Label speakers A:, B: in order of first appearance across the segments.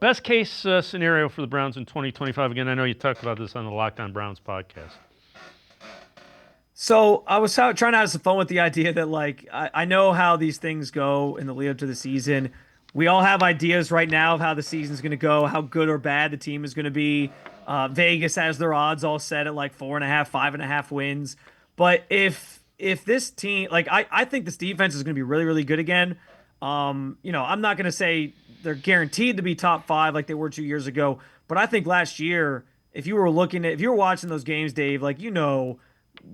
A: Best case scenario for the Browns in 2025. Again, I know you talked about this on the Locked On Browns podcast.
B: So I was trying to have some fun with the idea that I know how these things go in the lead up to the season. We all have ideas right now of how the season's going to go, how good or bad the team is going to be. Vegas has their odds all set at like 4.5, 5.5 wins. But if this team, I think this defense is going to be really, really good again. I'm not going to say they're guaranteed to be top five like they were 2 years ago, but I think last year, if you were watching those games, Dave,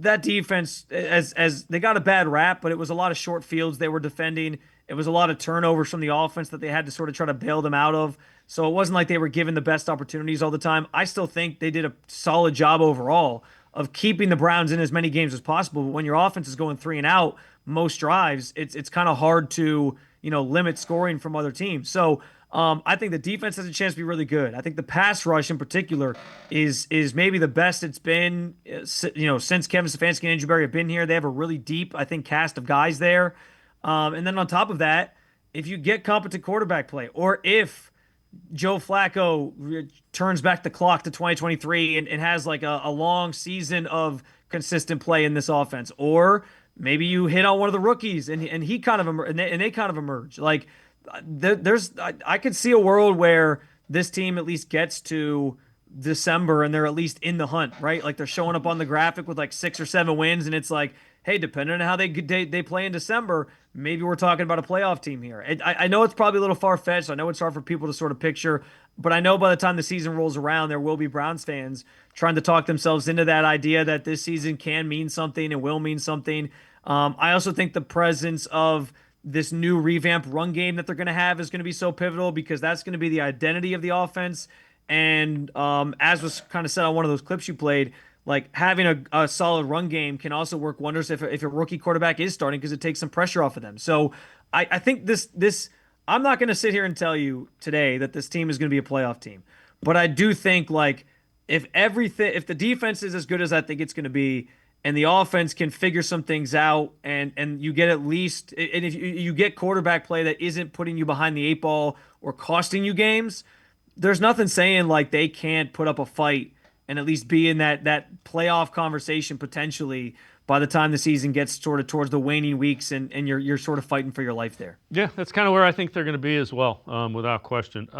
B: that defense as they got a bad rap, but it was a lot of short fields they were defending. It was a lot of turnovers from the offense that they had to sort of try to bail them out of. So it wasn't like they were given the best opportunities all the time. I still think they did a solid job overall of keeping the Browns in as many games as possible. But when your offense is going three and out most drives, it's kind of hard to limit scoring from other teams. So I think the defense has a chance to be really good. I think the pass rush in particular is maybe the best it's been, since Kevin Stefanski and Andrew Berry have been here. They have a really deep, I think, cast of guys there. And then on top of that, if you get competent quarterback play, or if Joe Flacco turns back the clock to 2023 and has like a long season of consistent play in this offense, or maybe you hit on one of the rookies and he kind of and they kind of emerge. I could see a world where this team at least gets to December and they're at least in the hunt, right? Like they're showing up on the graphic with like 6 or 7 wins, and it's like, hey, depending on how they play in December, maybe we're talking about a playoff team here. I know it's probably a little far fetched. I know it's hard for people to sort of picture, but I know by the time the season rolls around, there will be Browns fans trying to talk themselves into that idea that this season can mean something and will mean something. I also think the presence of this new revamped run game that they're going to have is going to be so pivotal because that's going to be the identity of the offense. And as was kind of said on one of those clips you played, like having a solid run game can also work wonders if a rookie quarterback is starting because it takes some pressure off of them. So I think this I'm not going to sit here and tell you today that this team is going to be a playoff team, but I do think like if the defense is as good as I think it's going to be, and the offense can figure some things out, and you get at least, and if you get quarterback play that isn't putting you behind the eight ball or costing you games, there's nothing saying like they can't put up a fight and at least be in that playoff conversation potentially by the time the season gets sort of towards the waning weeks, and you're sort of fighting for your life there.
A: Yeah, that's kind of where I think they're going to be as well, without question.